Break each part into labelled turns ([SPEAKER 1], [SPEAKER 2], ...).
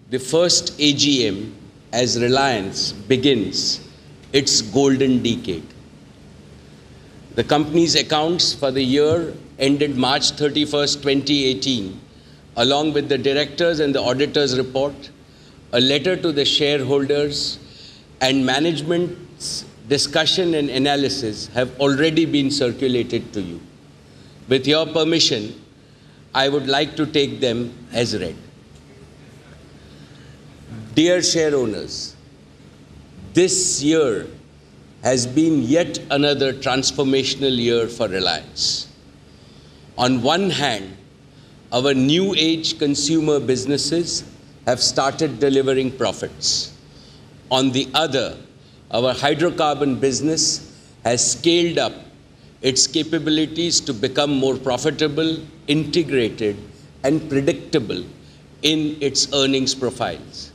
[SPEAKER 1] the first AGM as Reliance begins its golden decade. The company's accounts for the year ended March 31st, 2018, along with the directors and the auditors' report, a letter to the shareholders, and management's discussion and analysis have already been circulated to you. With your permission, I would like to take them as read. Dear share owners, this year has been yet another transformational year for Reliance. On one hand, our new age consumer businesses have started delivering profits. On the other, our hydrocarbon business has scaled up its capabilities to become more profitable, integrated, and predictable in its earnings profiles.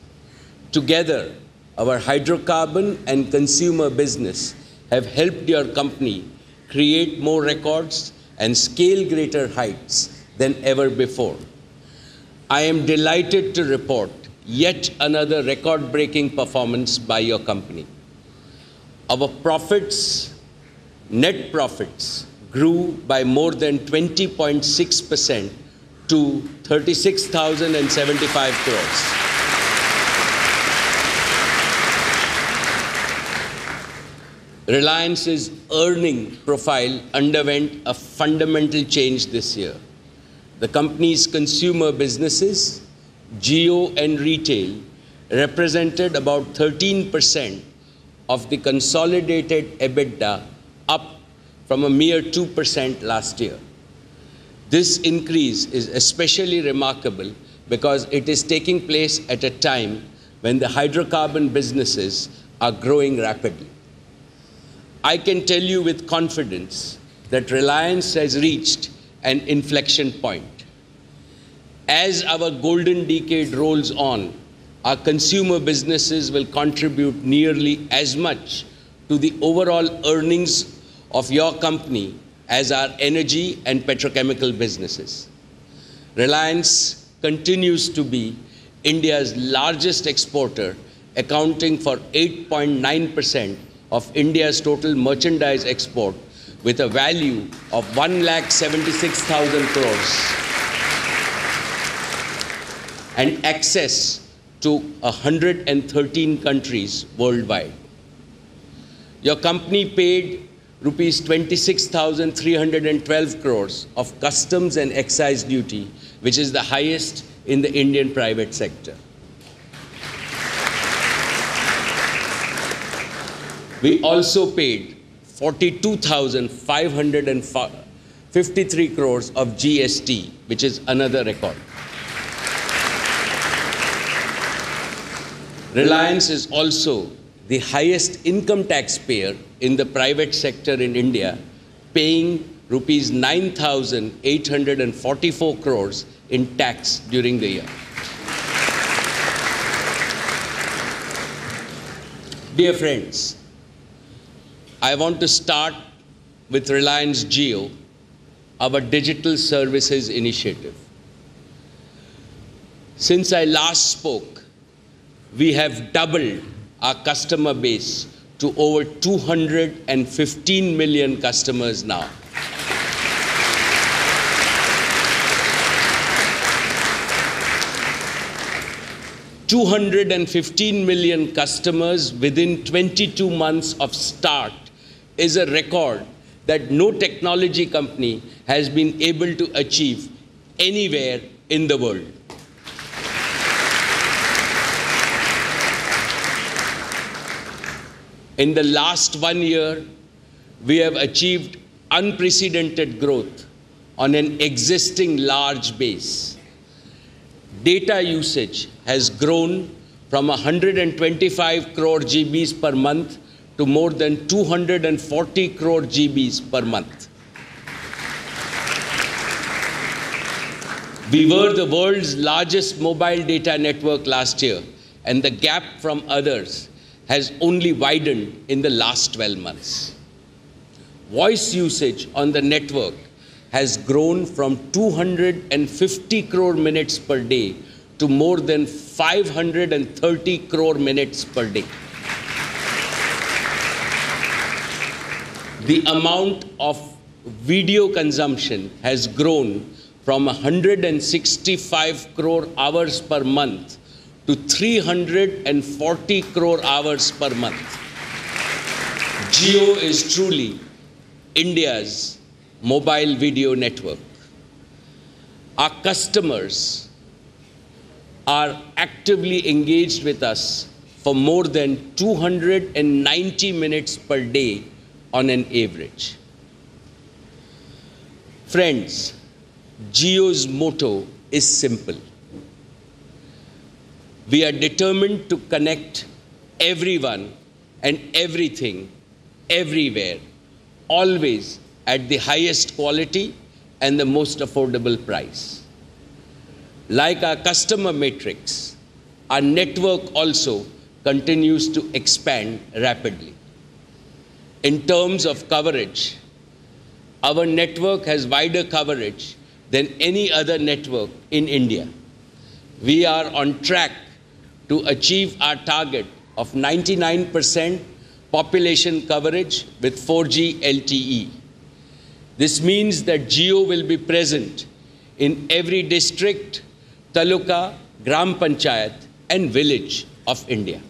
[SPEAKER 1] Together, our hydrocarbon and consumer business have helped your company create more records and scale greater heights than ever before. I am delighted to report yet another record-breaking performance by your company. Our profits, net profits, grew by more than 20.6% to 36,075 crores. Reliance's earning profile underwent a fundamental change this year. The company's consumer businesses, Jio and retail, represented about 13% of the consolidated EBITDA, up from a mere 2% last year. This increase is especially remarkable because it is taking place at a time when the hydrocarbon businesses are growing rapidly. I can tell you with confidence that Reliance has reached an inflection point. As our golden decade rolls on, our consumer businesses will contribute nearly as much to the overall earnings of your company as our energy and petrochemical businesses. Reliance continues to be India's largest exporter, accounting for 8.9% of India's total merchandise export, with a value of 1,76,000 crores and access to 113 countries worldwide. Your company paid rupees 26,312 crores of customs and excise duty, which is the highest in the Indian private sector. We also paid 42,553 crores of GST, which is another record. Reliance is also the highest income taxpayer in the private sector in India, paying rupees 9,844 crores in tax during the year. Dear friends, I want to start with Reliance Jio, our digital services initiative. Since I last spoke, we have doubled our customer base to over 215 million customers now. $215 million customers within 22 months of start is a record that no technology company has been able to achieve anywhere in the world. In the last 1 year, we have achieved unprecedented growth on an existing large base. Data usage has grown from 125 crore GBs per month to more than 240 crore GBs per month. We were the world's largest mobile data network last year, and the gap from others has only widened in the last 12 months. Voice usage on the network has grown from 250 crore minutes per day to to more than 530 crore minutes per day. The amount of video consumption has grown from 165 crore hours per month to 340 crore hours per month. Jio is truly India's mobile video network. Our customers are actively engaged with us for more than 290 minutes per day on an average. Friends, Jio's motto is simple. We are determined to connect everyone and everything, everywhere, always at the highest quality and the most affordable price. Like our customer matrix, our network also continues to expand rapidly. In terms of coverage, our network has wider coverage than any other network in India. We are on track to achieve our target of 99% population coverage with 4G LTE. This means that Jio will be present in every district, taluka, gram panchayat, and village of India.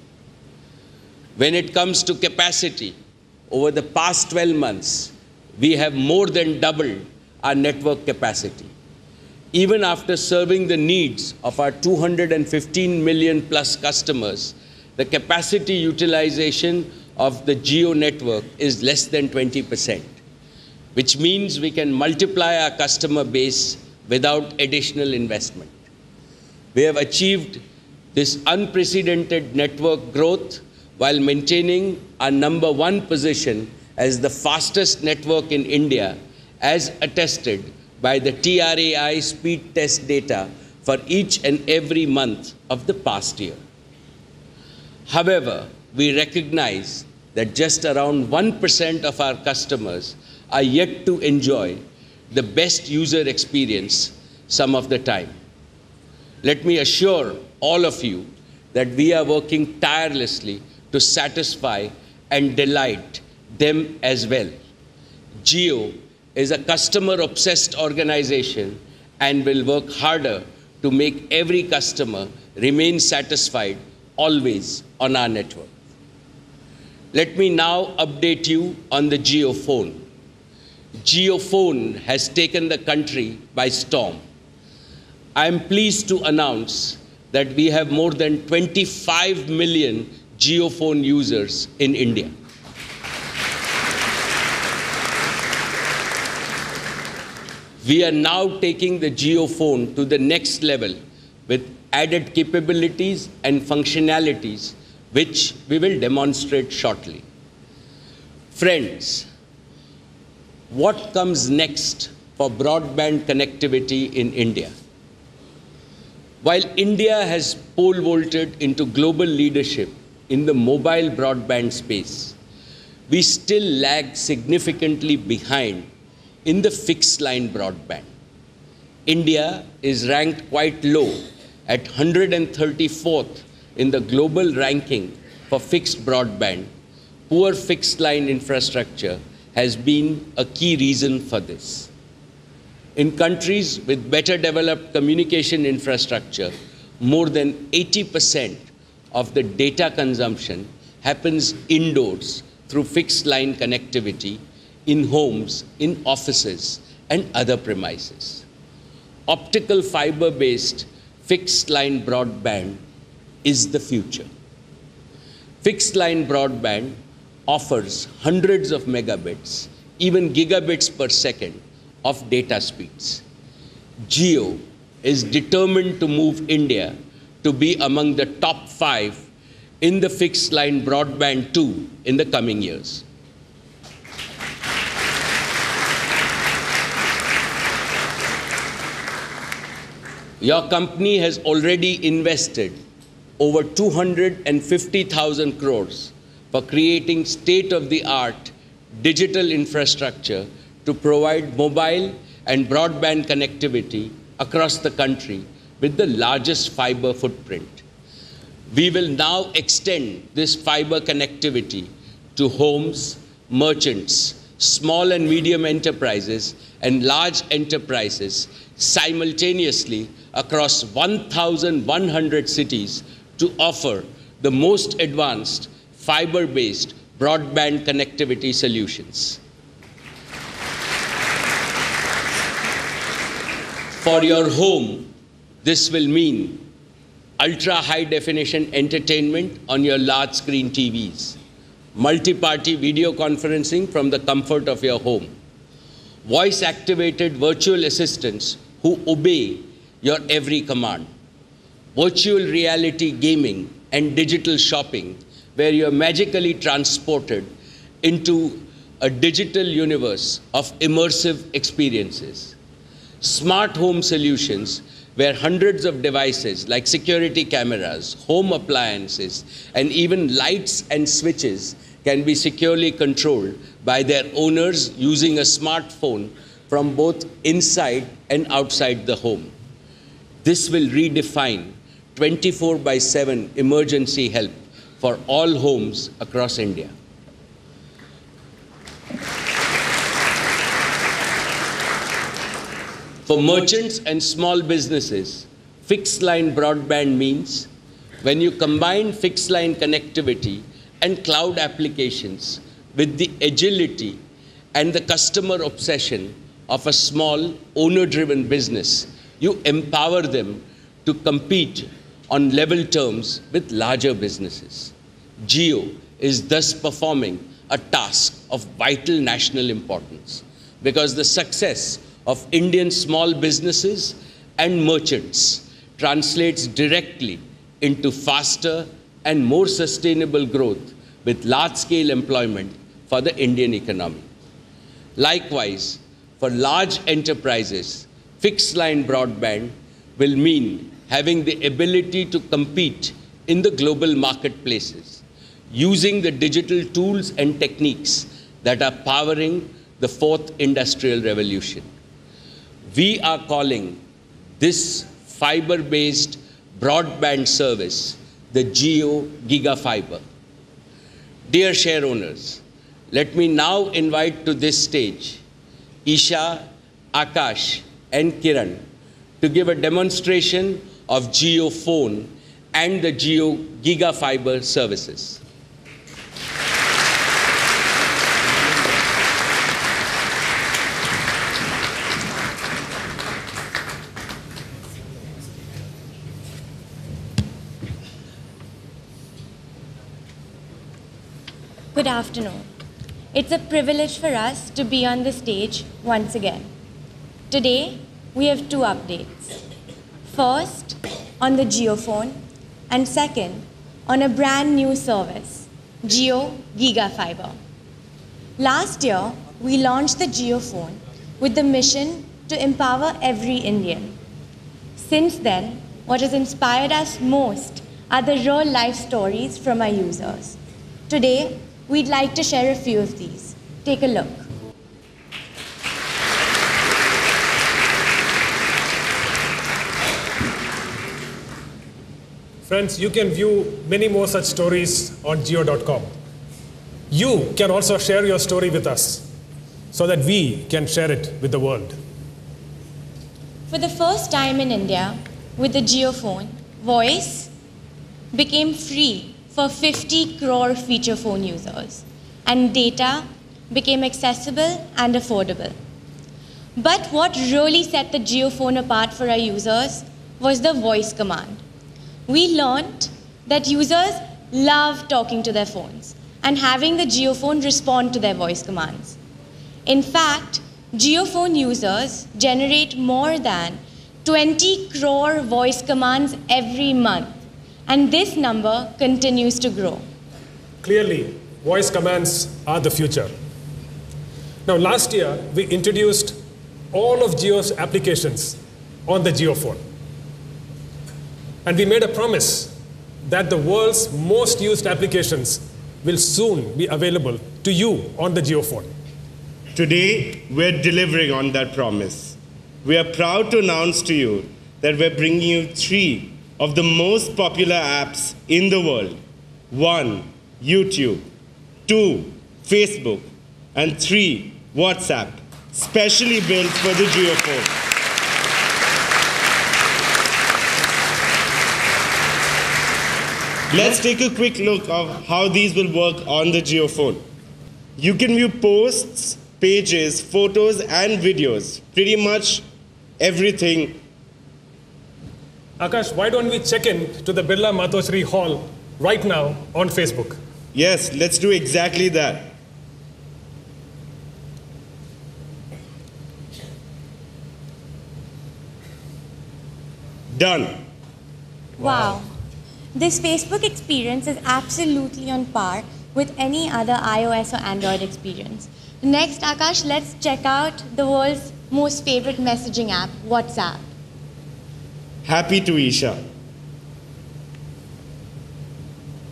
[SPEAKER 1] When it comes to capacity, over the past 12 months, we have more than doubled our network capacity. Even after serving the needs of our 215 million plus customers, the capacity utilization of the Jio network is less than 20%, which means we can multiply our customer base without additional investment. We have achieved this unprecedented network growth while maintaining our #1 position as the fastest network in India, as attested by the TRAI speed test data for each and every month of the past year. However, we recognize that just around 1% of our customers are yet to enjoy the best user experience some of the time. Let me assure all of you that we are working tirelessly to satisfy and delight them as well. Jio is a customer-obsessed organization and will work harder to make every customer remain satisfied always on our network. Let me now update you on the Jio Phone. Jio Phone has taken the country by storm. I am pleased to announce that we have more than 25 million Jio Phone users in India. We are now taking the Jio Phone to the next level with added capabilities and functionalities, which we will demonstrate shortly. Friends, what comes next for broadband connectivity in India? While India has pole vaulted into global leadership in the mobile broadband space, we still lag significantly behind in the fixed line broadband. India is ranked quite low at 134th in the global ranking for fixed broadband. Poor fixed line infrastructure has been a key reason for this. In countries with better developed communication infrastructure, more than 80% of the data consumption happens indoors through fixed line connectivity in homes, in offices, and other premises. Optical fiber-based fixed line broadband is the future. Fixed line broadband offers hundreds of megabits, even gigabits per second of data speeds. Jio is determined to move India to be among the top 5 in the fixed line broadband too in the coming years. Your company has already invested over 250,000 crores for creating state-of-the-art digital infrastructure to provide mobile and broadband connectivity across the country with the largest fiber footprint. We will now extend this fiber connectivity to homes, merchants, small and medium enterprises, and large enterprises simultaneously across 1,100 cities to offer the most advanced fiber-based broadband connectivity solutions. For your home, this will mean ultra-high definition entertainment on your large screen TVs, multi-party video conferencing from the comfort of your home, voice-activated virtual assistants who obey your every command, virtual reality gaming and digital shopping where you're magically transported into a digital universe of immersive experiences, smart home solutions where hundreds of devices like security cameras, home appliances, and even lights and switches can be securely controlled by their owners using a smartphone from both inside and outside the home. This will redefine 24/7 emergency help for all homes across India. For merchants and small businesses, fixed-line broadband means when you combine fixed-line connectivity and cloud applications with the agility and the customer obsession of a small, owner-driven business, you empower them to compete on level terms with larger businesses. Jio is thus performing a task of vital national importance because the success of Indian small businesses and merchants translates directly into faster and more sustainable growth with large-scale employment for the Indian economy. Likewise, for large enterprises, fixed-line broadband will mean having the ability to compete in the global marketplaces, using the digital tools and techniques that are powering the fourth industrial revolution. We are calling this fiber-based broadband service the Jio GigaFiber. Dear share owners, let me now invite to this stage Isha, Akash, and Kiran to give a demonstration of Jio Phone and the Jio GigaFiber services.
[SPEAKER 2] Good afternoon. It's a privilege for us to be on the stage once again. Today, we have two updates. First, on the JioPhone, and second, on a brand new service, Jio GigaFiber. Last year, we launched the JioPhone with the mission to empower every Indian. Since then, what has inspired us most are the real-life stories from our users. Today, we'd like to share a few of these. Take a look.
[SPEAKER 3] Friends, you can view many more such stories on Jio.com. You can also share your story with us so that we can share it with the world.
[SPEAKER 2] For the first time in India, with the JioPhone, voice became free for 50 crore feature phone users, and data became accessible and affordable. But what really set the JioPhone apart for our users was the voice command. We learned that users love talking to their phones and having the JioPhone respond to their voice commands. In fact, JioPhone users generate more than 20 crore voice commands every month, and this number continues to grow.
[SPEAKER 3] Clearly, voice commands are the future. Now, last year, we introduced all of Jio's applications on the JioPhone. And we made a promise that the world's most used applications will soon be available to you on the JioPhone.
[SPEAKER 4] Today, we're delivering on that promise. We are proud to announce to you that we're bringing you 3 of the most popular apps in the world. 1, YouTube. 2, Facebook. And 3, WhatsApp, specially built for the JioPhone. Let's take a quick look of how these will work on the JioPhone. You can view posts, pages, photos, and videos, pretty much everything.
[SPEAKER 3] Akash, why don't we check in to the Birla Matoshri Hall right now on Facebook?
[SPEAKER 4] Yes, let's do exactly that. Done.
[SPEAKER 2] Wow. This Facebook experience is absolutely on par with any other iOS or Android experience. Next, Akash, let's check out the world's most favorite messaging app, WhatsApp.
[SPEAKER 4] Happy to Isha.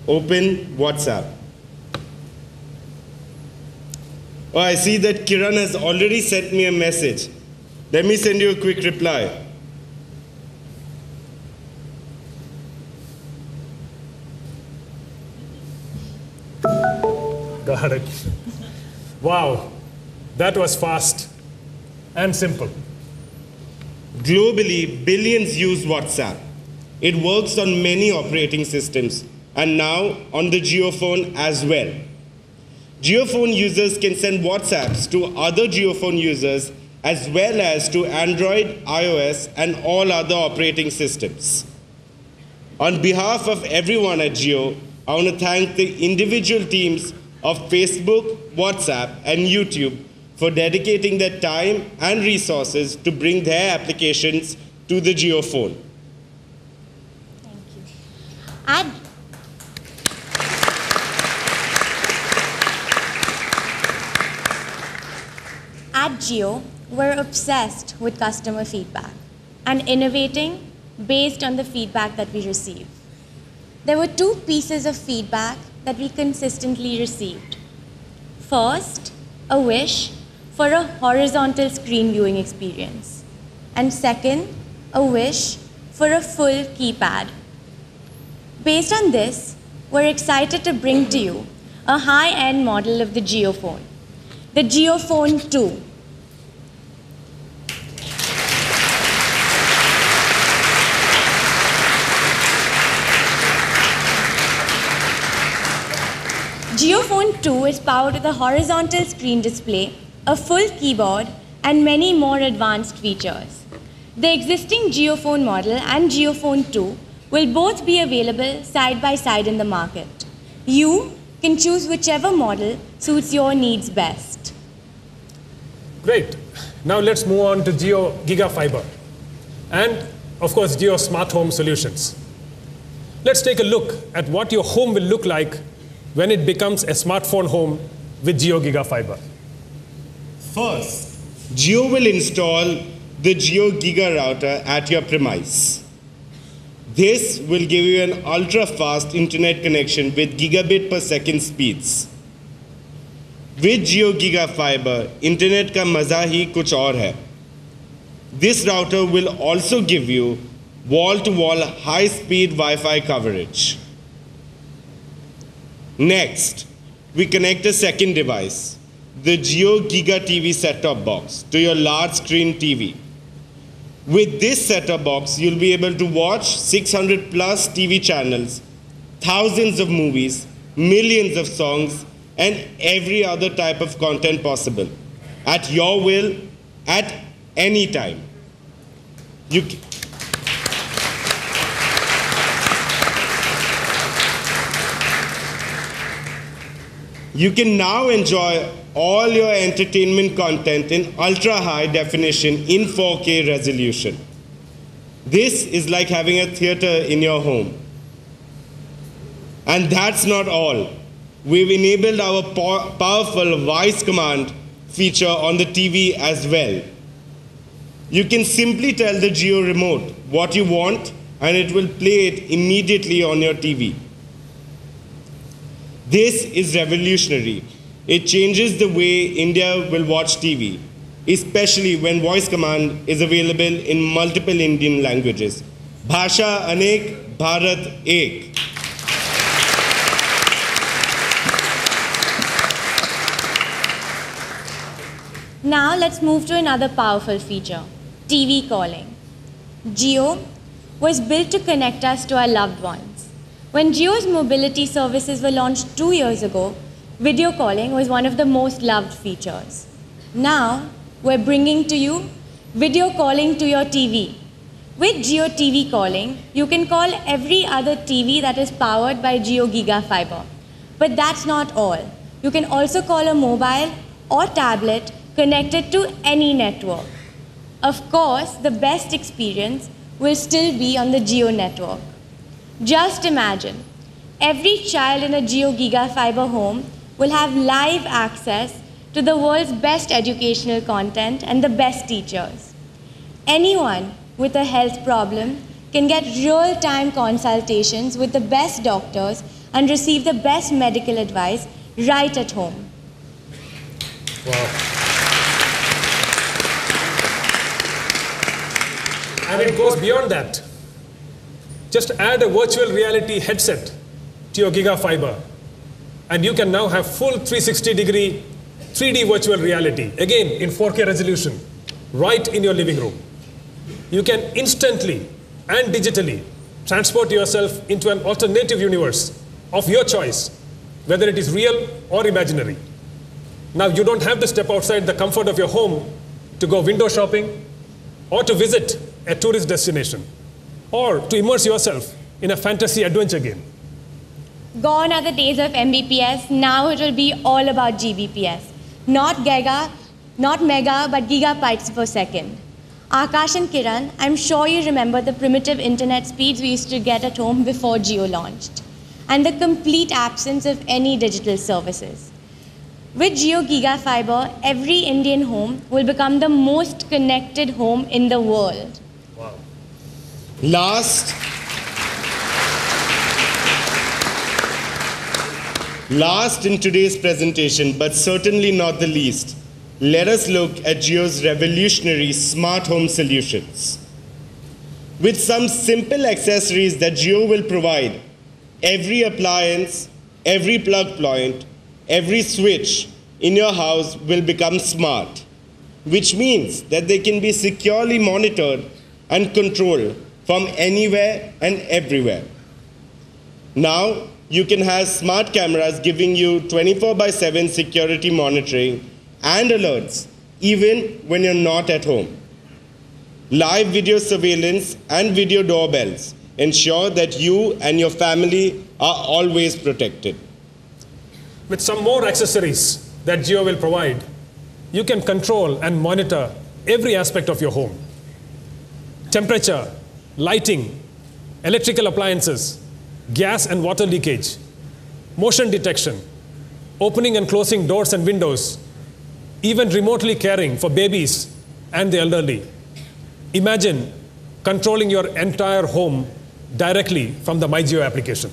[SPEAKER 4] Open WhatsApp. Oh, I see that Kiran has already sent me a message. Let me send you a quick reply.
[SPEAKER 3] Got it. Wow, that was fast and simple.
[SPEAKER 4] Globally, billions use WhatsApp. It works on many operating systems and now on the JioPhone as well. JioPhone users can send WhatsApps to other JioPhone users as well as to Android, iOS, and all other operating systems. On behalf of everyone at Jio, I want to thank the individual teams of Facebook, WhatsApp, and YouTube for dedicating their time and resources to bring their applications to the JioPhone.
[SPEAKER 2] Thank you. At Jio, we're obsessed with customer feedback and innovating based on the feedback that we receive. There were 2 pieces of feedback that we consistently received. First, a wish for a horizontal screen viewing experience. And second, a wish for a full keypad. Based on this, we're excited to bring to you a high-end model of the JioPhone, the JioPhone 2. JioPhone 2 is powered with a horizontal screen display, a full keyboard, and many more advanced features. The existing JioPhone model and JioPhone 2 will both be available side by side in the market. You can choose whichever model suits your needs best.
[SPEAKER 3] Great. Now let's move on to Jio GigaFiber and, of course, Jio Smart Home Solutions. Let's take a look at what your home will look like when it becomes a smartphone home with Jio GigaFiber.
[SPEAKER 4] First, Jio will install the Jio Giga router at your premise. This will give you an ultra-fast internet connection with gigabit per second speeds. With Jio GigaFiber, internet का मजा ही कुछ और है. This router will also give you wall-to-wall high-speed Wi-Fi coverage. Next, we connect a second device, the Jio Giga TV set-top box, to your large screen TV. With this set-top box, you'll be able to watch 600 plus TV channels, thousands of movies, millions of songs, and every other type of content possible, at your will, at any time. You can now enjoy all your entertainment content in ultra-high definition in 4K resolution. This is like having a theater in your home. And that's not all. We've enabled our powerful voice command feature on the TV as well. You can simply tell the Jio remote what you want and it will play it immediately on your TV. This is revolutionary. It changes the way India will watch TV. especially when voice command is available in multiple Indian languages. Bhasha Anek, Bharat Ek.
[SPEAKER 2] Now let's move to another powerful feature, TV calling. Jio was built to connect us to our loved ones. When Jio's mobility services were launched 2 years ago, video calling was one of the most loved features. Now, we're bringing to you video calling to your TV. With Jio TV calling, you can call every other TV that is powered by Jio GigaFiber. But that's not all. You can also call a mobile or tablet connected to any network. Of course, the best experience will still be on the Jio network. Just imagine, every child in a Jio GigaFiber home will have live access to the world's best educational content and the best teachers. Anyone with a health problem can get real-time consultations with the best doctors and receive the best medical advice right at home.
[SPEAKER 3] Wow. And it goes beyond that. Just add a virtual reality headset to your GigaFiber, and you can now have full 360-degree 3D virtual reality, again in 4K resolution, right in your living room. You can instantly and digitally transport yourself into an alternative universe of your choice, whether it is real or imaginary. Now you don't have to step outside the comfort of your home to go window shopping or to visit a tourist destination or to immerse yourself in a fantasy adventure game.
[SPEAKER 2] Gone are the days of Mbps, now it will be all about Gbps. Not giga, not mega, but gigabytes per second. Akash and Kiran, I'm sure you remember the primitive internet speeds we used to get at home before Jio launched, and the complete absence of any digital services. With Jio GigaFiber, every Indian home will become the most connected home in the world.
[SPEAKER 3] Wow.
[SPEAKER 4] Last in today's presentation, but certainly not the least, let us look at Jio's revolutionary smart home solutions. With some simple accessories that Jio will provide, every appliance, every plug point, every switch in your house will become smart, which means that they can be securely monitored and controlled from anywhere and everywhere. Now, you can have smart cameras giving you 24/7 security monitoring and alerts, even when you're not at home. Live video surveillance and video doorbells ensure that you and your family are always protected.
[SPEAKER 3] With some more accessories that Jio will provide, you can control and monitor every aspect of your home. Temperature, lighting, electrical appliances, gas and water leakage, motion detection, opening and closing doors and windows, even remotely caring for babies and the elderly. Imagine controlling your entire home directly from the MyJio application.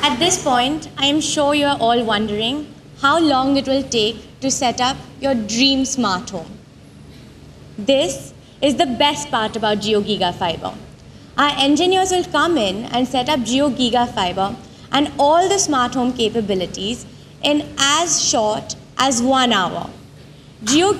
[SPEAKER 2] At this point, I am sure you are all wondering how long it will take to set up your dream smart home. This is the best part about Jio GigaFiber. Our engineers will come in and set up Jio GigaFiber and all the smart home capabilities in as short as 1 hour. Jio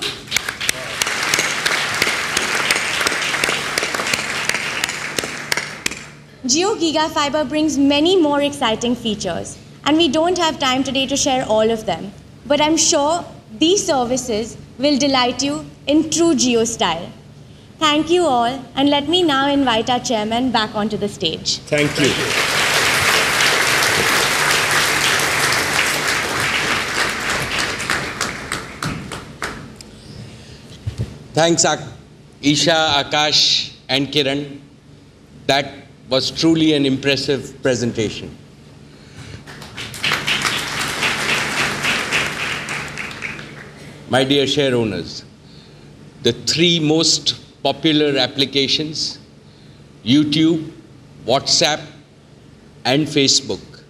[SPEAKER 2] GigaFiber brings many more exciting features, and we don't have time today to share all of them, but I'm sure these services will delight you in true Jio style. Thank you all, and let me now invite our chairman back onto the stage.
[SPEAKER 4] Thank you.
[SPEAKER 1] Thanks, Isha, Akash, and Kiran. That was truly an impressive presentation. My dear share owners, the three most popular applications, YouTube, WhatsApp, and Facebook,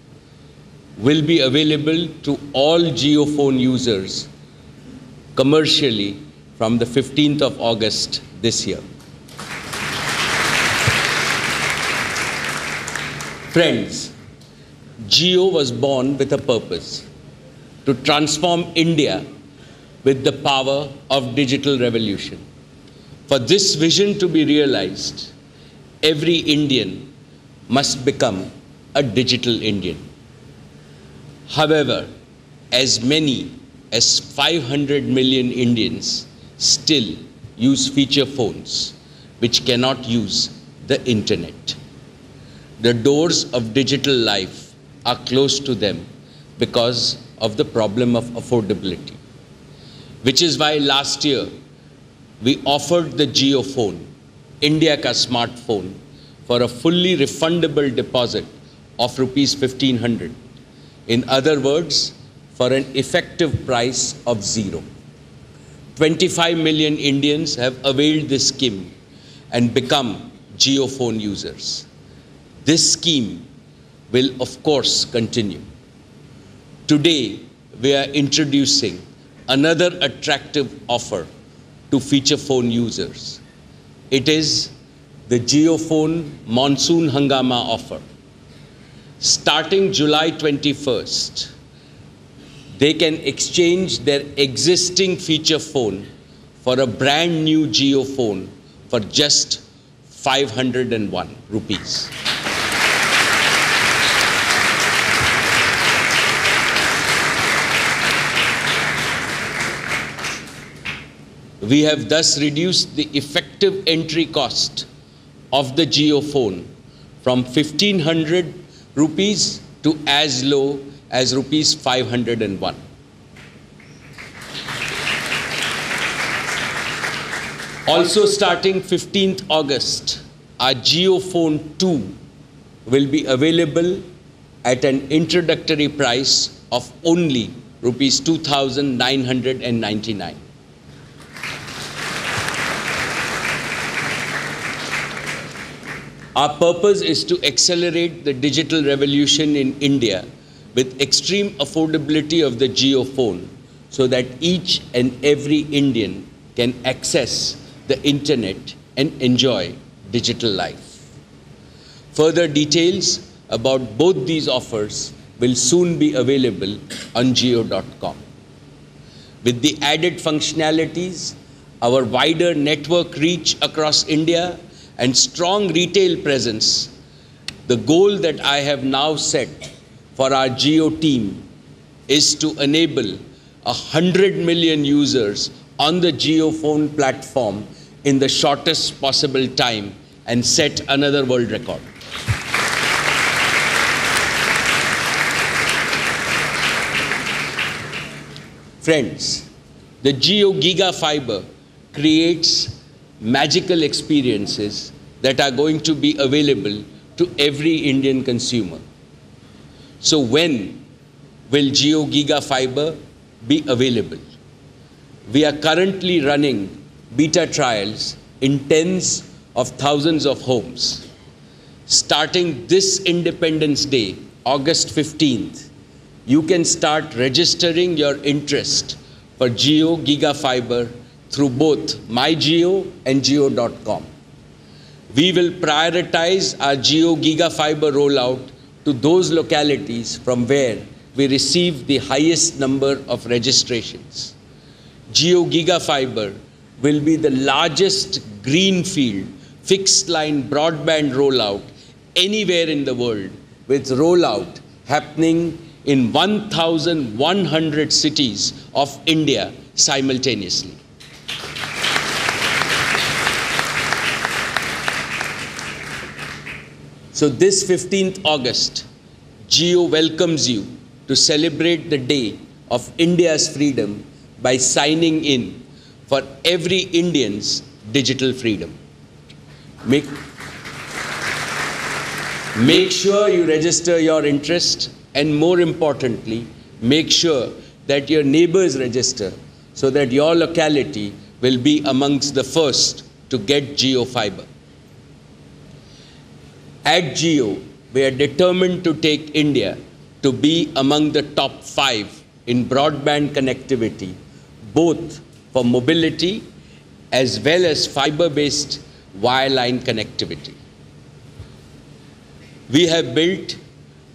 [SPEAKER 1] will be available to all JioPhone users commercially from the 15th of August this year. Friends, Jio was born with a purpose: to transform India with the power of digital revolution. For this vision to be realized, every Indian must become a digital Indian. However, as many as 500 million Indians still use feature phones which cannot use the internet. The doors of digital life are closed to them because of the problem of affordability. Which is why last year we offered the JioPhone, India ka smartphone, for a fully refundable deposit of rupees 1500. In other words, for an effective price of zero. 25 million Indians have availed this scheme and become JioPhone users. This scheme will of course continue. Today, we are introducing another attractive offer to feature phone users. It is the JioPhone Monsoon Hangama offer. Starting July 21st, they can exchange their existing feature phone for a brand new JioPhone for just 501 rupees. We have thus reduced the effective entry cost of the JioPhone from 1500 rupees to as low as rupees 501. Also starting 15th August, our JioPhone 2 will be available at an introductory price of only rupees 2,999. Our purpose is to accelerate the digital revolution in India with extreme affordability of the JioPhone so that each and every Indian can access the internet and enjoy digital life. Further details about both these offers will soon be available on jio.com. With the added functionalities, our wider network reach across India, and strong retail presence, the goal that I have now set for our Jio team is to enable 100 million users on the JioPhone platform in the shortest possible time and set another world record. Friends, the Jio Giga Fiber creates magical experiences that are going to be available to every Indian consumer. So when will Jio Giga Fiber be available? We are currently running beta trials in tens of thousands of homes. Starting this Independence Day, August 15th, you can start registering your interest for Jio Giga Fiber through both MyJio and Jio.com. We will prioritize our Jio Giga Fiber rollout to those localities from where we receive the highest number of registrations. Jio Giga Fiber will be the largest greenfield fixed-line broadband rollout anywhere in the world, with rollout happening in 1,100 cities of India simultaneously. So this 15th August, Jio welcomes you to celebrate the day of India's freedom by signing in for every Indian's digital freedom. Make sure you register your interest, and more importantly, make sure that your neighbors register so that your locality will be amongst the first to get Jio Fiber. At Jio, we are determined to take India to be among the top 5 in broadband connectivity, both for mobility as well as fiber-based wireline connectivity. We have built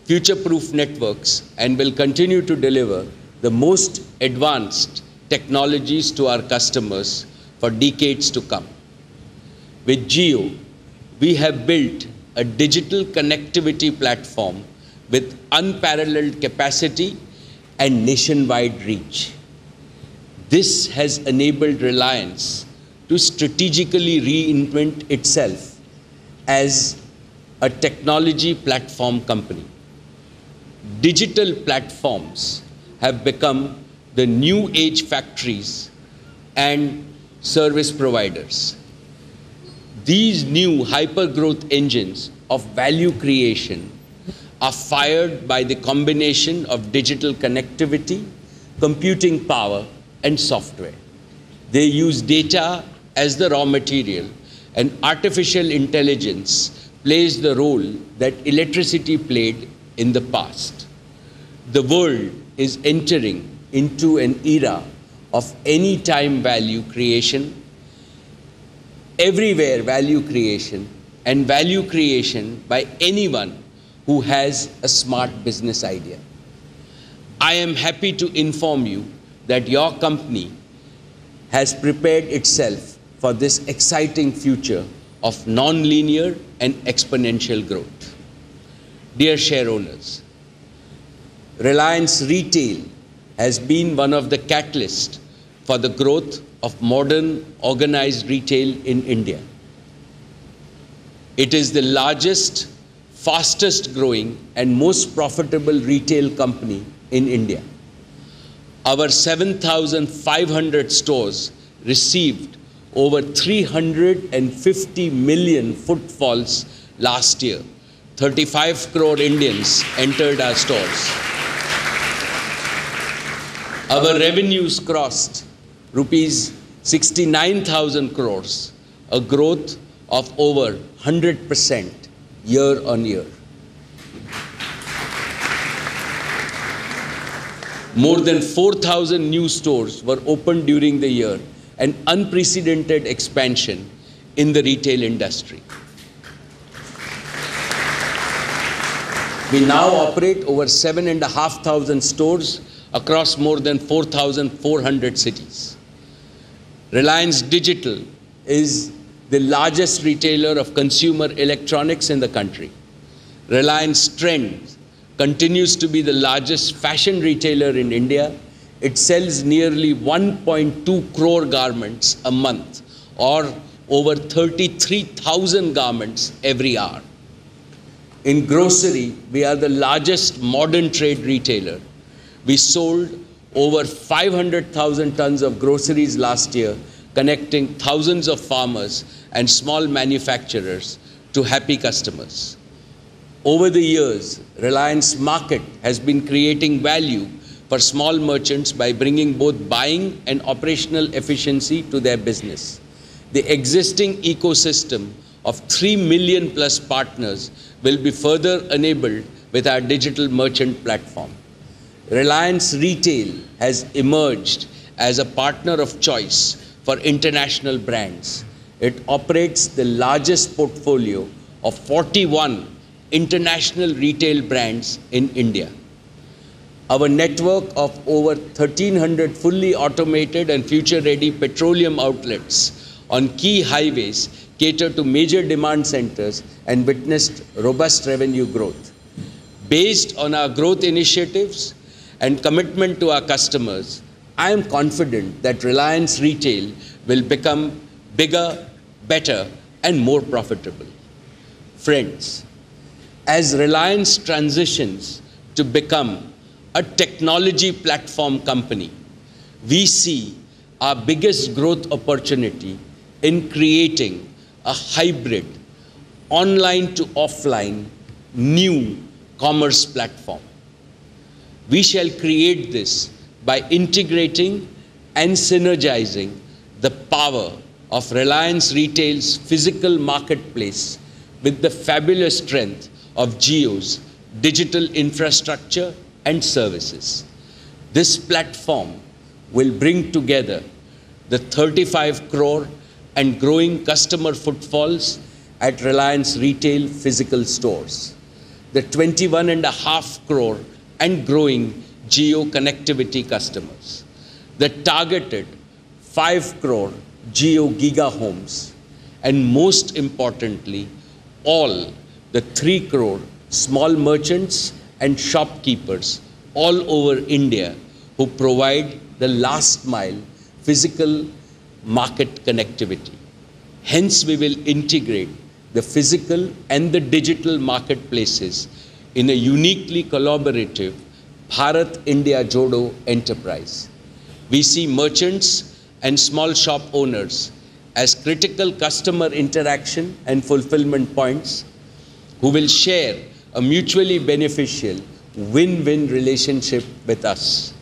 [SPEAKER 1] future-proof networks and will continue to deliver the most advanced technologies to our customers for decades to come. With Jio, we have built a digital connectivity platform with unparalleled capacity and nationwide reach. This has enabled Reliance to strategically reinvent itself as a technology platform company. Digital platforms have become the new age factories and service providers. These new hyper-growth engines of value creation are fired by the combination of digital connectivity, computing power, and software. They use data as the raw material, and artificial intelligence plays the role that electricity played in the past. The world is entering into an era of anytime value creation, everywhere value creation, and value creation by anyone who has a smart business idea. I am happy to inform you that your company has prepared itself for this exciting future of non-linear and exponential growth. Dear shareowners, Reliance Retail has been one of the catalysts for the growth of modern organized retail in India. It is the largest, fastest growing and most profitable retail company in India. Our 7,500 stores received over 350 million footfalls last year. 35 crore Indians entered our stores. Our revenues crossed rupees 69,000 crores, a growth of over 100% year on year. More than 4,000 new stores were opened during the year, an unprecedented expansion in the retail industry. We now operate over 7,500 stores across more than 4,400 cities. Reliance Digital is the largest retailer of consumer electronics in the country. Reliance Trends continues to be the largest fashion retailer in India. It sells nearly 1.2 crore garments a month, or over 33,000 garments every hour. In grocery, we are the largest modern trade retailer. We sold over 500,000 tons of groceries last year, connecting thousands of farmers and small manufacturers to happy customers. Over the years, Reliance Market has been creating value for small merchants by bringing both buying and operational efficiency to their business. The existing ecosystem of 3 million plus partners will be further enabled with our digital merchant platform. Reliance Retail has emerged as a partner of choice for international brands. It operates the largest portfolio of 41 international retail brands in India. Our network of over 1,300 fully automated and future-ready petroleum outlets on key highways cater to major demand centers and witnessed robust revenue growth. Based on our growth initiatives and commitment to our customers, I am confident that Reliance Retail will become bigger, better, and more profitable. Friends, as Reliance transitions to become a technology platform company, we see our biggest growth opportunity in creating a hybrid, online to offline, new commerce platform. We shall create this by integrating and synergizing the power of Reliance Retail's physical marketplace with the fabulous strength of Jio's digital infrastructure and services. This platform will bring together the 35 crore and growing customer footfalls at Reliance Retail physical stores, the 21.5 crore and growing Jio connectivity customers, the targeted 5 crore Jio Giga homes, and most importantly, all the 3 crore small merchants and shopkeepers all over India who provide the last mile physical market connectivity. Hence, we will integrate the physical and the digital marketplaces in a uniquely collaborative Bharat India Jodo enterprise. We see merchants and small shop owners as critical customer interaction and fulfillment points who will share a mutually beneficial win-win relationship with us.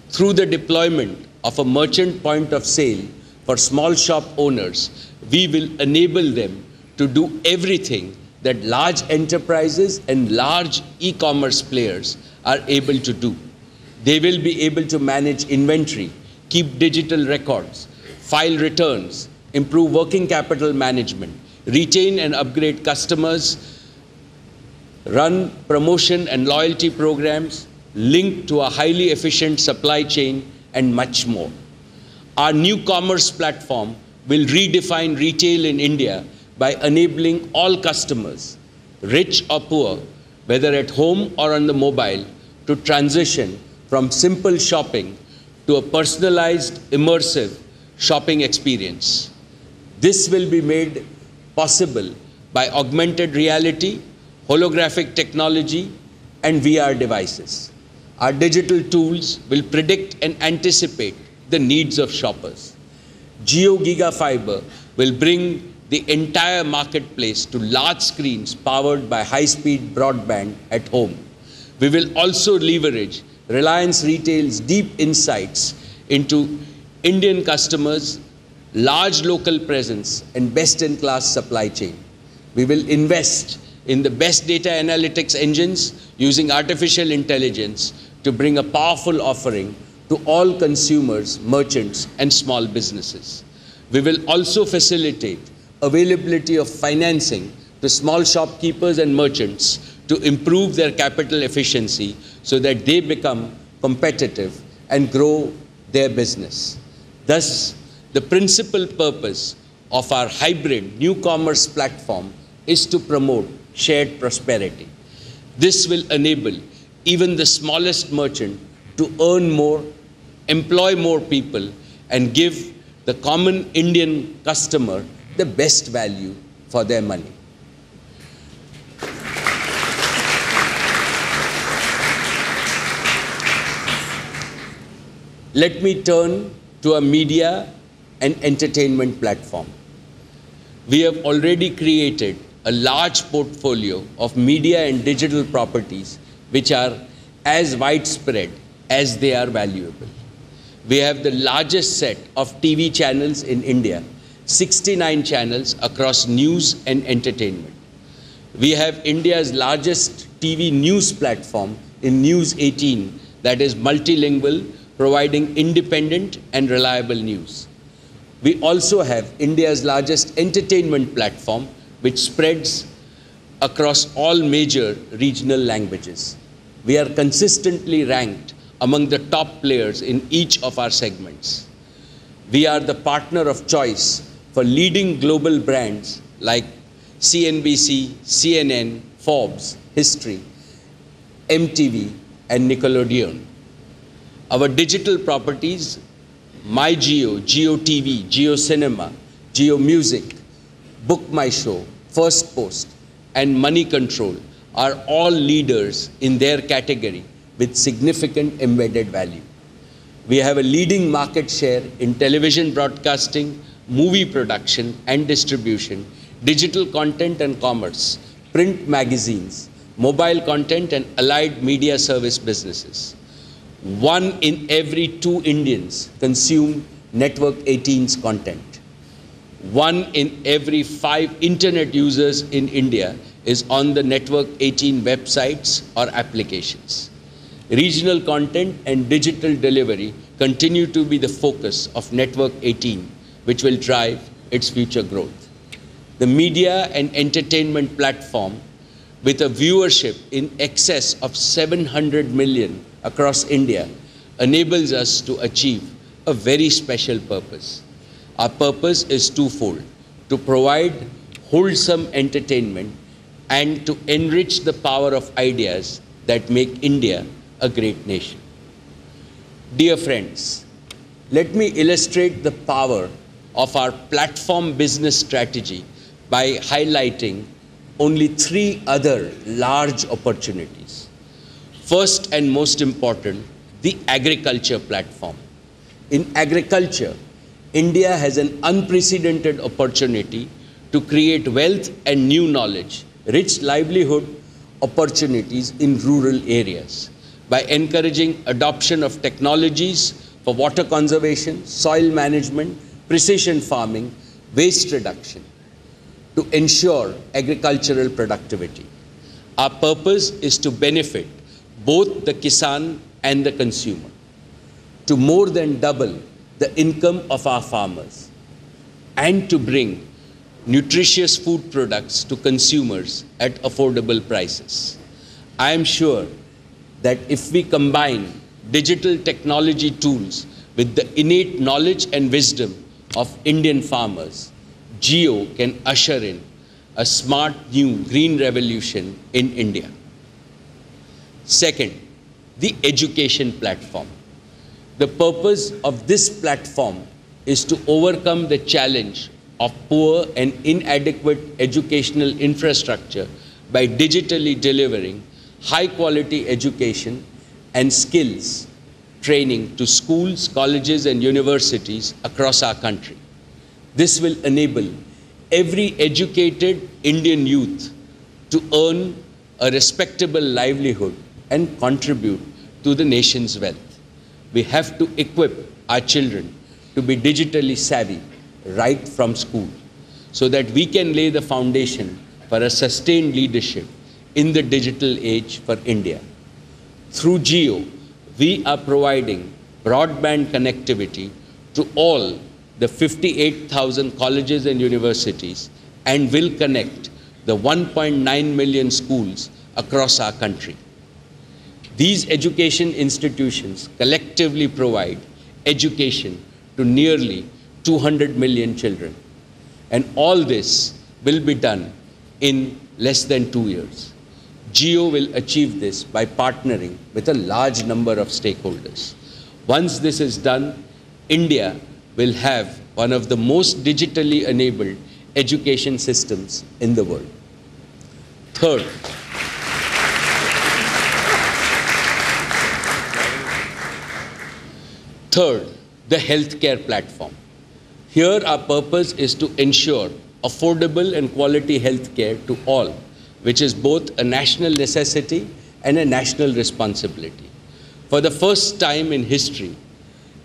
[SPEAKER 1] Through the deployment of a merchant point of sale for small shop owners, we will enable them to do everything that large enterprises and large e-commerce players are able to do. They will be able to manage inventory, keep digital records, file returns, improve working capital management, retain and upgrade customers, run promotion and loyalty programs linked to a highly efficient supply chain, and much more. Our new commerce platform will redefine retail in India by enabling all customers, rich or poor, whether at home or on the mobile, to transition from simple shopping to a personalized, immersive shopping experience. This will be made possible by augmented reality, holographic technology, and VR devices. Our digital tools will predict and anticipate the needs of shoppers. Jio Giga Fiber will bring the entire marketplace to large screens powered by high-speed broadband at home. We will also leverage Reliance Retail's deep insights into Indian customers, large local presence, and best-in-class supply chain. We will invest in the best data analytics engines using artificial intelligence to bring a powerful offering to all consumers, merchants, and small businesses. We will also facilitate availability of financing to small shopkeepers and merchants to improve their capital efficiency so that they become competitive and grow their business. Thus, the principal purpose of our hybrid new commerce platform is to promote shared prosperity. This will enable even the smallest merchant to earn more, employ more people, and give the common Indian customer the best value for their money. Let me turn to a media and entertainment platform. We have already created a large portfolio of media and digital properties which are as widespread as they are valuable. We have the largest set of TV channels in India, 69 channels across news and entertainment. We have India's largest TV news platform in News 18 that is multilingual, providing independent and reliable news. We also have India's largest entertainment platform which spreads across all major regional languages. We are consistently ranked among the top players in each of our segments. We are the partner of choice for leading global brands like CNBC, CNN, Forbes, History, MTV, and Nickelodeon. Our digital properties, MyJio, JioTV, JioCinema, JioMusic, Book My Show, First Post, and Money Control are all leaders in their category with significant embedded value. We have a leading market share in television broadcasting, movie production and distribution, digital content and commerce, print magazines, mobile content and allied media service businesses. 1 in every 2 Indians consume Network 18's content. 1 in every 5 internet users in India is on the Network 18 websites or applications. Regional content and digital delivery continue to be the focus of Network 18, which will drive its future growth. The media and entertainment platform, with a viewership in excess of 700 million across India, enables us to achieve a very special purpose. Our purpose is twofold: to provide wholesome entertainment and to enrich the power of ideas that make India a great nation. Dear friends, let me illustrate the power of our platform business strategy by highlighting only 3 other large opportunities. First and most important, the agriculture platform. In agriculture, India has an unprecedented opportunity to create wealth and new knowledge, rich livelihood opportunities in rural areas by encouraging adoption of technologies for water conservation, soil management, precision farming, waste reduction to ensure agricultural productivity. Our purpose is to benefit both the Kisan and the consumer, to more than double the income of our farmers, and to bring nutritious food products to consumers at affordable prices. I am sure that if we combine digital technology tools with the innate knowledge and wisdom of Indian farmers, Jio can usher in a smart new green revolution in India. Second, the education platform. The purpose of this platform is to overcome the challenge of poor and inadequate educational infrastructure by digitally delivering high-quality education and skills training to schools, colleges, and universities across our country. This will enable every educated Indian youth to earn a respectable livelihood and contribute to the nation's wealth. We have to equip our children to be digitally savvy right from school so that we can lay the foundation for a sustained leadership in the digital age for India. Through Jio, we are providing broadband connectivity to all the 58,000 colleges and universities and will connect the 1.9 million schools across our country. These education institutions collectively provide education to nearly 200 million children. And all this will be done in less than 2 years. Jio will achieve this by partnering with a large number of stakeholders. Once this is done, India will have one of the most digitally enabled education systems in the world. Third, the healthcare platform. Here our purpose is to ensure affordable and quality healthcare to all, which is both a national necessity and a national responsibility. For the first time in history,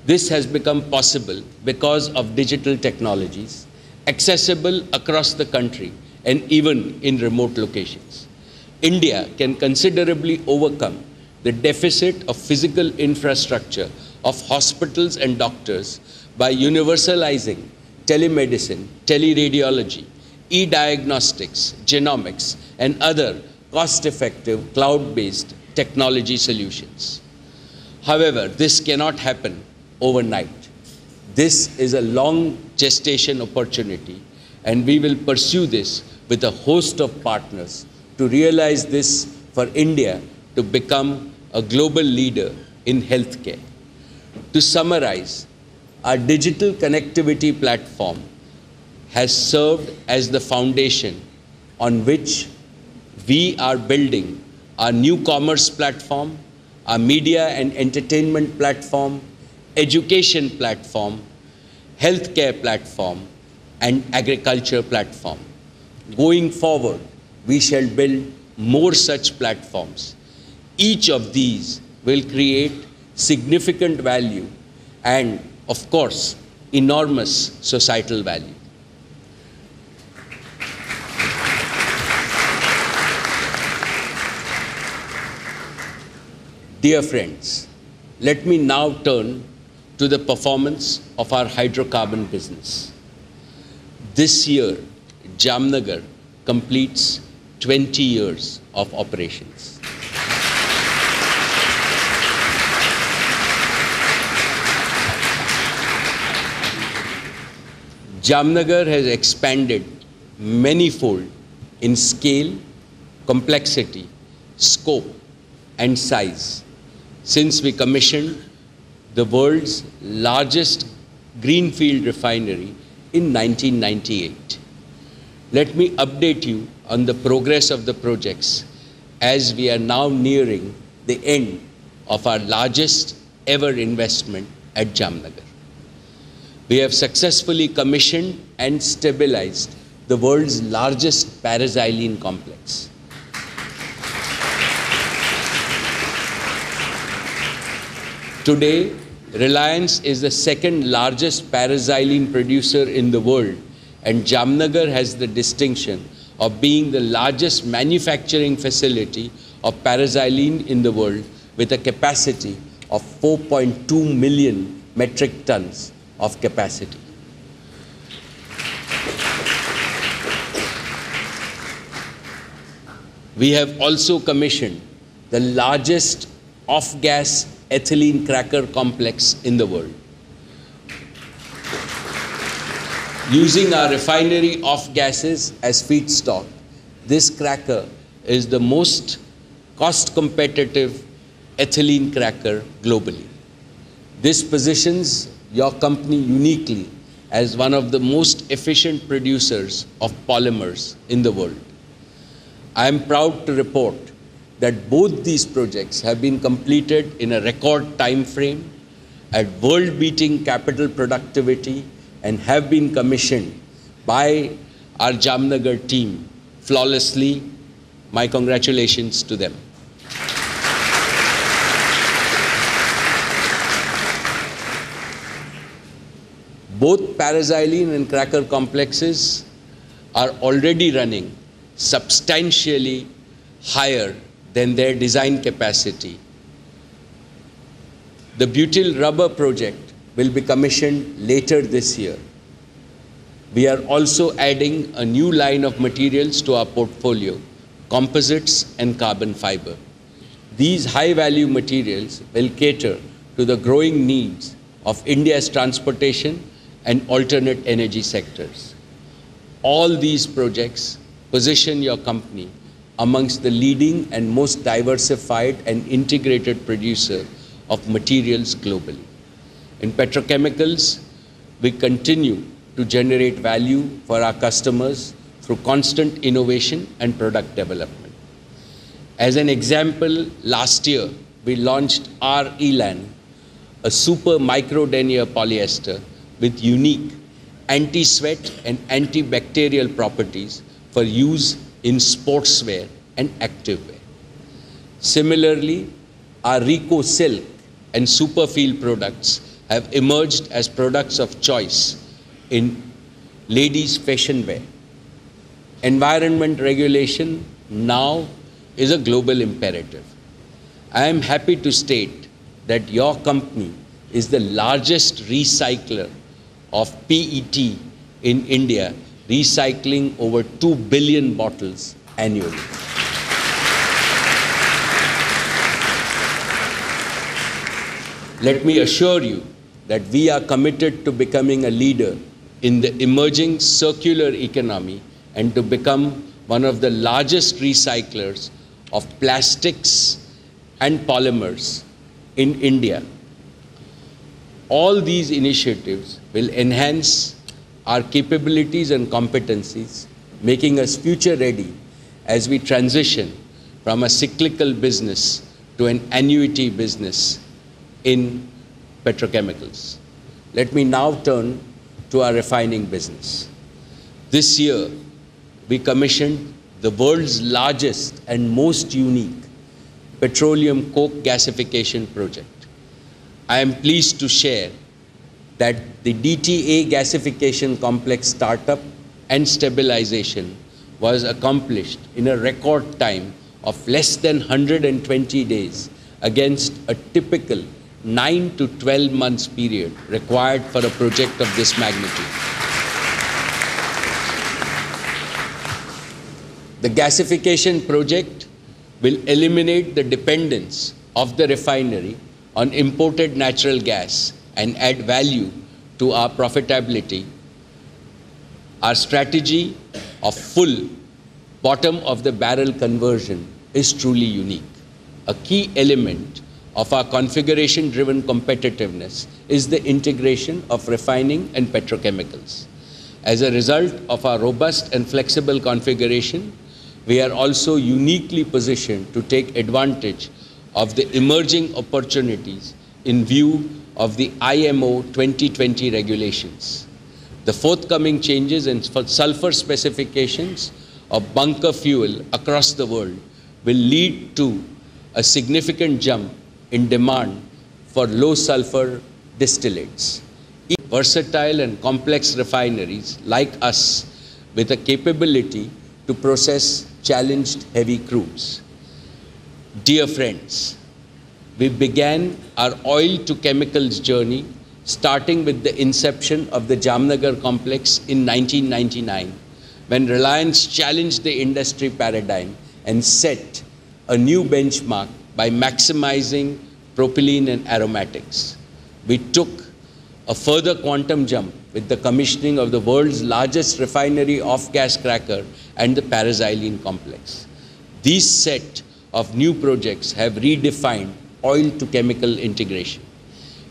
[SPEAKER 1] this has become possible because of digital technologies, accessible across the country and even in remote locations. India can considerably overcome the deficit of physical infrastructure of hospitals and doctors by universalizing telemedicine, teleradiology, e-diagnostics, genomics, and other cost-effective cloud-based technology solutions. However, this cannot happen overnight. This is a long gestation opportunity, and we will pursue this with a host of partners to realize this for India to become a global leader in healthcare. To summarize, our digital connectivity platform has served as the foundation on which we are building our new commerce platform, our media and entertainment platform, education platform, healthcare platform, and agriculture platform. Going forward, we shall build more such platforms. Each of these will create significant value and, of course, enormous societal value. Dear friends, let me now turn to the performance of our hydrocarbon business. This year, Jamnagar completes 20 years of operations. Jamnagar has expanded many-fold in scale, complexity, scope, and size since we commissioned the world's largest greenfield refinery in 1998. Let me update you on the progress of the projects as we are now nearing the end of our largest ever investment at Jamnagar. We have successfully commissioned and stabilized the world's largest paraxylene complex. Today, Reliance is the second largest paraxylene producer in the world, and Jamnagar has the distinction of being the largest manufacturing facility of paraxylene in the world with a capacity of 4.2 million metric tons of capacity. We have also commissioned the largest off-gas ethylene cracker complex in the world. Using our refinery off-gases as feedstock, this cracker is the most cost-competitive ethylene cracker globally. This positions your company uniquely as one of the most efficient producers of polymers in the world. I am proud to report that both these projects have been completed in a record time frame at world-beating capital productivity and have been commissioned by our Jamnagar team flawlessly. My congratulations to them. Both paraxylene and cracker complexes are already running substantially higher than their design capacity. The butyl rubber project will be commissioned later this year. We are also adding a new line of materials to our portfolio, composites and carbon fiber. These high-value materials will cater to the growing needs of India's transportation and alternate energy sectors. All these projects position your company amongst the leading and most diversified and integrated producer of materials globally. In petrochemicals, we continue to generate value for our customers through constant innovation and product development. As an example, last year, we launched R-Elan, a super micro-denier polyester with unique anti-sweat and antibacterial properties for use in sportswear and activewear. Similarly, our Rico Silk and Superfeel products have emerged as products of choice in ladies' fashion wear. Environment regulation now is a global imperative. I am happy to state that your company is the largest recycler of PET in India, recycling over 2 billion bottles annually. Let me assure you that we are committed to becoming a leader in the emerging circular economy and to become one of the largest recyclers of plastics and polymers in India. All these initiatives will enhance our capabilities and competencies, making us future ready as we transition from a cyclical business to an annuity business in petrochemicals. Let me now turn to our refining business. This year, we commissioned the world's largest and most unique petroleum coke gasification project. I am pleased to share that the DTA gasification complex startup and stabilization was accomplished in a record time of less than 120 days against a typical 9 to 12 months period required for a project of this magnitude. The gasification project will eliminate the dependence of the refinery on imported natural gas and add value to our profitability. Our strategy of full bottom of the barrel conversion is truly unique. A key element of our configuration-driven competitiveness is the integration of refining and petrochemicals. As a result of our robust and flexible configuration, we are also uniquely positioned to take advantage of the emerging opportunities in view of the IMO 2020 regulations. The forthcoming changes in sulfur specifications of bunker fuel across the world will lead to a significant jump in demand for low sulfur distillates. Versatile and complex refineries like us with a capability to process challenged heavy crudes. Dear friends, we began our oil to chemicals journey starting with the inception of the Jamnagar complex in 1999, when Reliance challenged the industry paradigm and set a new benchmark by maximizing propylene and aromatics. We took a further quantum jump with the commissioning of the world's largest refinery off-gas cracker and the paraxylene complex. These set of new projects have redefined oil-to-chemical integration.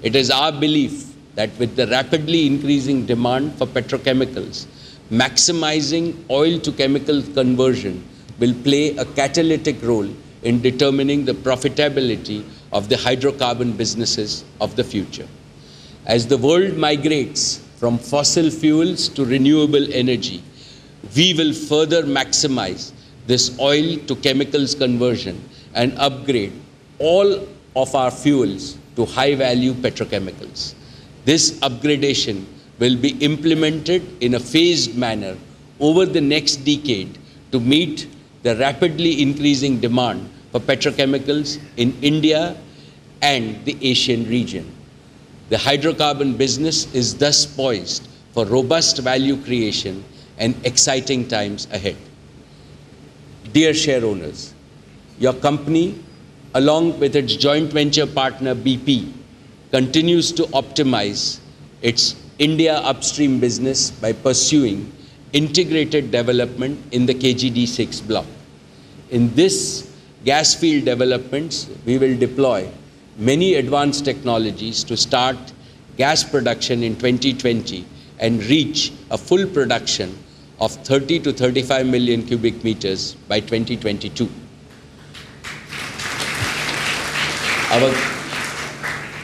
[SPEAKER 1] It is our belief that with the rapidly increasing demand for petrochemicals, maximizing oil-to-chemical conversion will play a catalytic role in determining the profitability of the hydrocarbon businesses of the future. As the world migrates from fossil fuels to renewable energy, we will further maximize this oil to chemicals conversion and upgrade all of our fuels to high-value petrochemicals. This upgradation will be implemented in a phased manner over the next decade to meet the rapidly increasing demand for petrochemicals in India and the Asian region. The hydrocarbon business is thus poised for robust value creation and exciting times ahead. Dear share owners, your company, along with its joint venture partner BP, continues to optimize its India upstream business by pursuing integrated development in the KGD6 block. In this gas field developments, we will deploy many advanced technologies to start gas production in 2020 and reach a full production of 30 to 35 million cubic meters by 2022.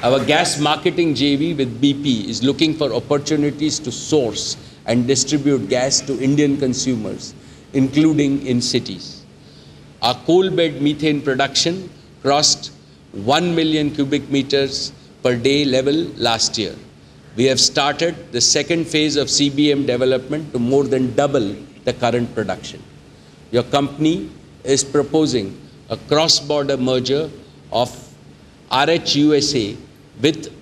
[SPEAKER 1] Our gas marketing JV with BP is looking for opportunities to source and distribute gas to Indian consumers, including in cities. Our coal bed methane production crossed 1 million cubic meters per day level last year. We have started the second phase of CBM development to more than double the current production. Your company is proposing a cross-border merger of RH USA with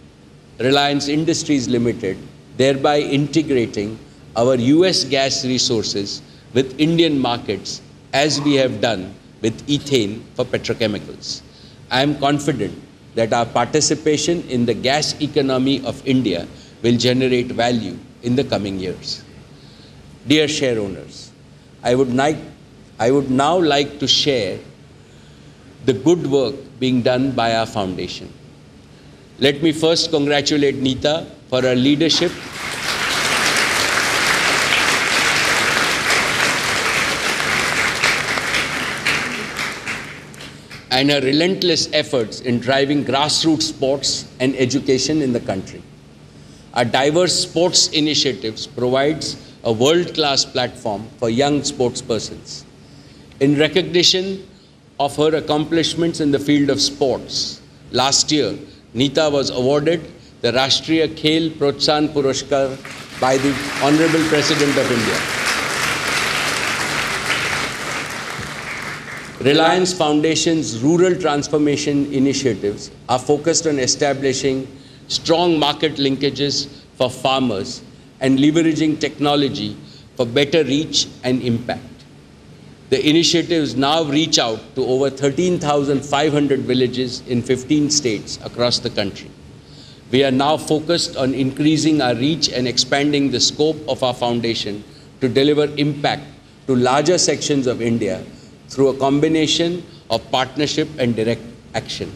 [SPEAKER 1] Reliance Industries Limited, thereby integrating our US gas resources with Indian markets as we have done with ethane for petrochemicals. I am confident that our participation in the gas economy of India will generate value in the coming years. Dear share owners, I would now like to share the good work being done by our foundation. Let me first congratulate Neeta for her leadership and her relentless efforts in driving grassroots sports and education in the country. Our diverse sports initiatives provides a world-class platform for young sportspersons. In recognition of her accomplishments in the field of sports, last year, Neeta was awarded the Rashtriya Khel Protsahan Puraskar by the Honorable President of India. Reliance Foundation's rural transformation initiatives are focused on establishing strong market linkages for farmers and leveraging technology for better reach and impact. The initiatives now reach out to over 13,500 villages in 15 states across the country. We are now focused on increasing our reach and expanding the scope of our foundation to deliver impact to larger sections of India through a combination of partnership and direct action.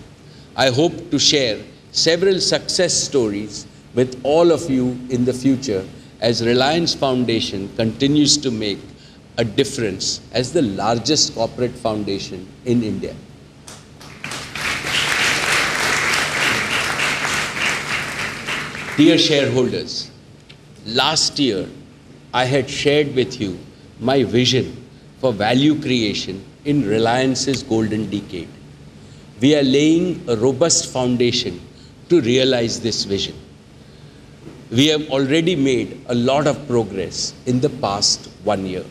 [SPEAKER 1] I hope to share several success stories with all of you in the future as Reliance Foundation continues to make a difference as the largest corporate foundation in India. Dear shareholders, last year I had shared with you my vision for value creation in Reliance's golden decade. We are laying a robust foundation to realize this vision. We have already made a lot of progress in the past 1 year.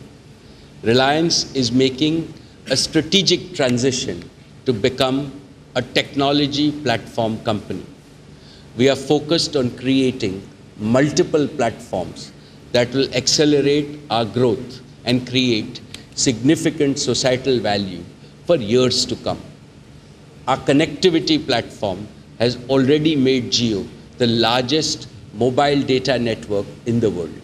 [SPEAKER 1] Reliance is making a strategic transition to become a technology platform company. We are focused on creating multiple platforms that will accelerate our growth and create significant societal value for years to come. Our connectivity platform has already made Jio the largest mobile data network in the world.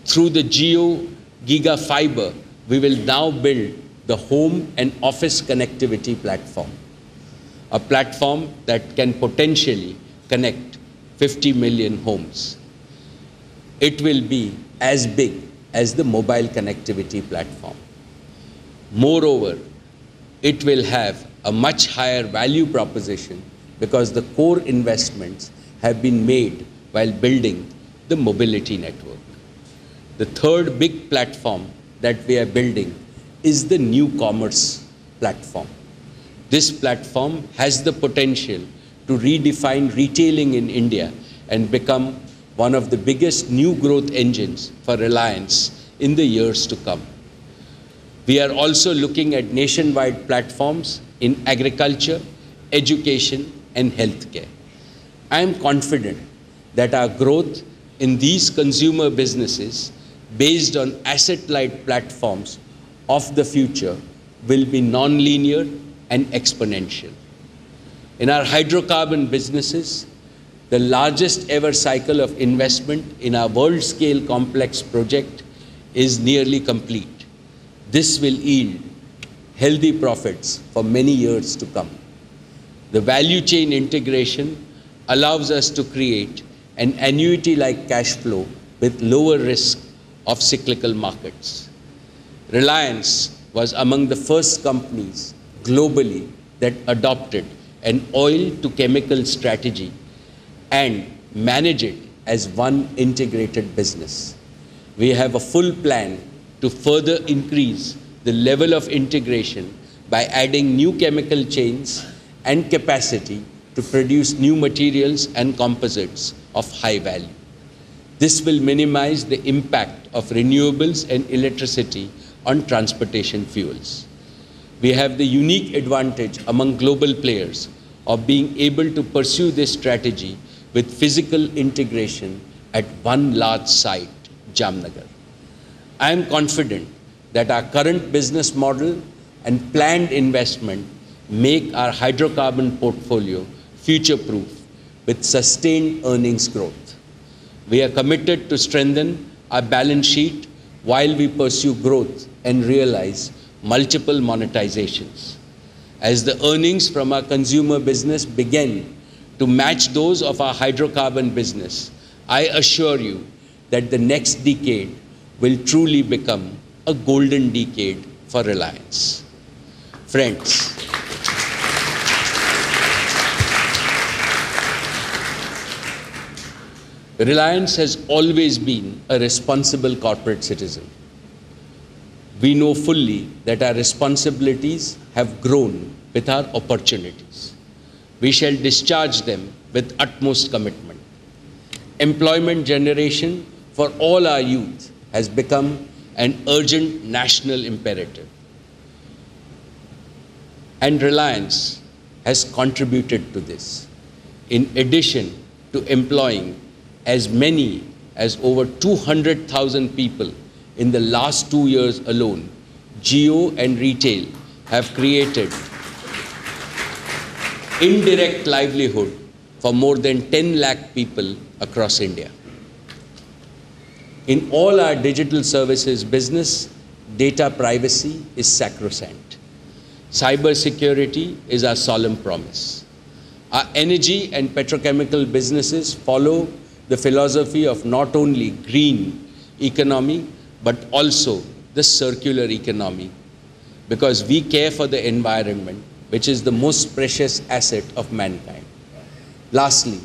[SPEAKER 1] Through the Jio GigaFiber, we will now build the home and office connectivity platform, a platform that can potentially connect 50 million homes. It will be as big as the mobile connectivity platform. Moreover, it will have a much higher value proposition because the core investments have been made while building the mobility network. The third big platform that we are building is the new commerce platform. This platform has the potential to redefine retailing in India and become one of the biggest new growth engines for Reliance in the years to come. We are also looking at nationwide platforms in agriculture, education, and healthcare. I am confident that our growth in these consumer businesses based on asset-light platforms of the future will be non-linear and exponential. In our hydrocarbon businesses, the largest ever cycle of investment in our world-scale complex project is nearly complete. This will yield healthy profits for many years to come. The value chain integration allows us to create an annuity-like cash flow with lower risk of cyclical markets. Reliance was among the first companies globally that adopted an oil-to-chemical strategy and manage it as one integrated business. We have a full plan to further increase the level of integration by adding new chemical chains and capacity to produce new materials and composites of high value. This will minimize the impact of renewables and electricity on transportation fuels. We have the unique advantage among global players of being able to pursue this strategy with physical integration at one large site, Jamnagar. I am confident that our current business model and planned investment make our hydrocarbon portfolio future-proof with sustained earnings growth. We are committed to strengthen our balance sheet while we pursue growth and realize multiple monetizations. As the earnings from our consumer business begin to match those of our hydrocarbon business, I assure you that the next decade will truly become a golden decade for Reliance. Friends, Reliance has always been a responsible corporate citizen. We know fully that our responsibilities have grown with our opportunities. We shall discharge them with utmost commitment. Employment generation for all our youth has become an urgent national imperative. And Reliance has contributed to this. In addition to employing as many as over 200,000 people in the last 2 years alone, Jio and Retail have created indirect livelihood for more than 10 lakh people across India. In all our digital services business, data privacy is sacrosanct. Cyber security is our solemn promise. Our energy and petrochemical businesses follow the philosophy of not only green economy, but also the circular economy, because we care for the environment, which is the most precious asset of mankind. Lastly,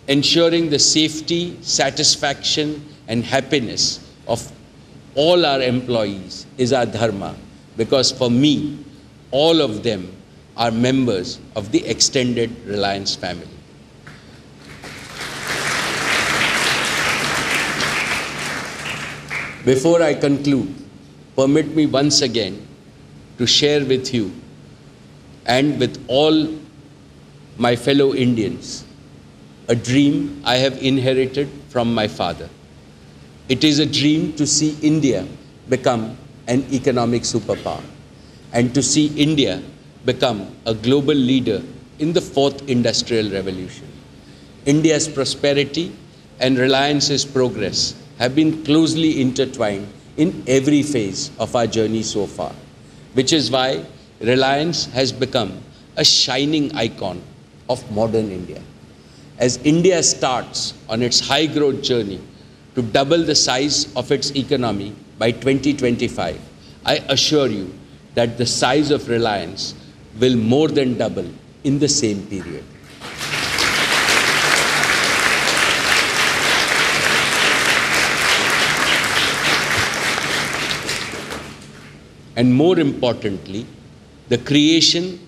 [SPEAKER 1] ensuring the safety, satisfaction, and happiness of all our employees is our dharma, because for me, all of them are members of the extended Reliance family. Before I conclude, permit me once again to share with you and with all my fellow Indians a dream I have inherited from my father. It is a dream to see India become an economic superpower and to see India become a global leader in the fourth industrial revolution. India's prosperity and Reliance's progress have been closely intertwined in every phase of our journey so far, which is why Reliance has become a shining icon of modern India. As India starts on its high growth journey to double the size of its economy by 2025, I assure you that the size of Reliance will more than double in the same period. And more importantly, the creation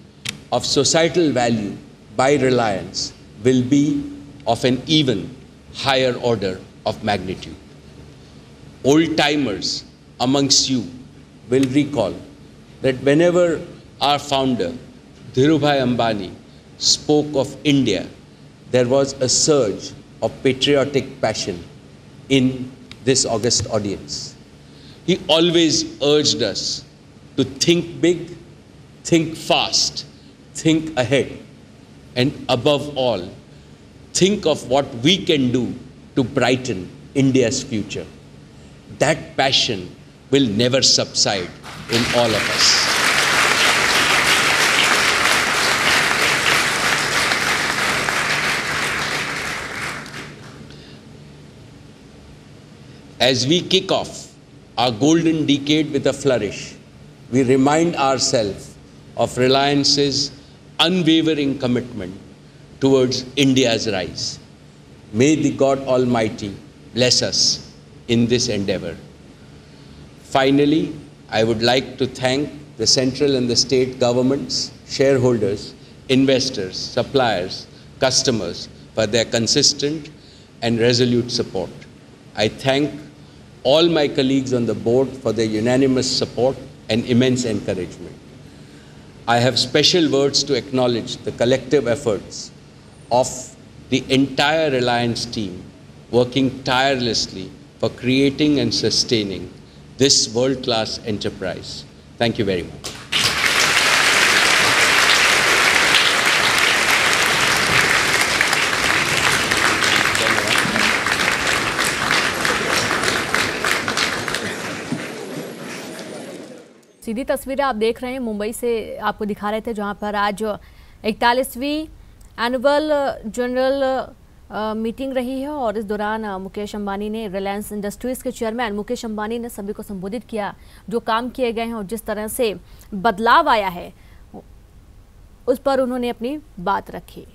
[SPEAKER 1] of societal value by Reliance will be of an even higher order of magnitude. Old-timers amongst you will recall that whenever our founder, Dhirubhai Ambani, spoke of India, there was a surge of patriotic passion in this august audience. He always urged us to think big, think fast, think ahead, and above all, think of what we can do to brighten India's future. That passion will never subside in all of us. As we kick off our golden decade with a flourish, we remind ourselves of Reliance's unwavering commitment towards India's rise. May the God Almighty bless us in this endeavor. Finally, I would like to thank the central and the state governments, shareholders, investors, suppliers, customers for their consistent and resolute support. I thank all my colleagues on the board for their unanimous support and immense encouragement. I have special words to acknowledge the collective efforts of the entire Reliance team working tirelessly for creating and sustaining this world-class enterprise. Thank you very much.
[SPEAKER 5] सीधी तस्वीरें आप देख रहे हैं मुंबई से आपको दिखा रहे थे, जहां पर आज 41वीं एनुअल जनरल मीटिंग रही है और इस दौरान मुकेश अंबानी ने रिलायंस इंडस्ट्रीज़ के चेयरमैन मुकेश अंबानी ने सभी को संबोधित किया। जो काम किए गए हैं और जिस तरह से बदलाव आया है उस पर उन्होंने अपनी बात रखी।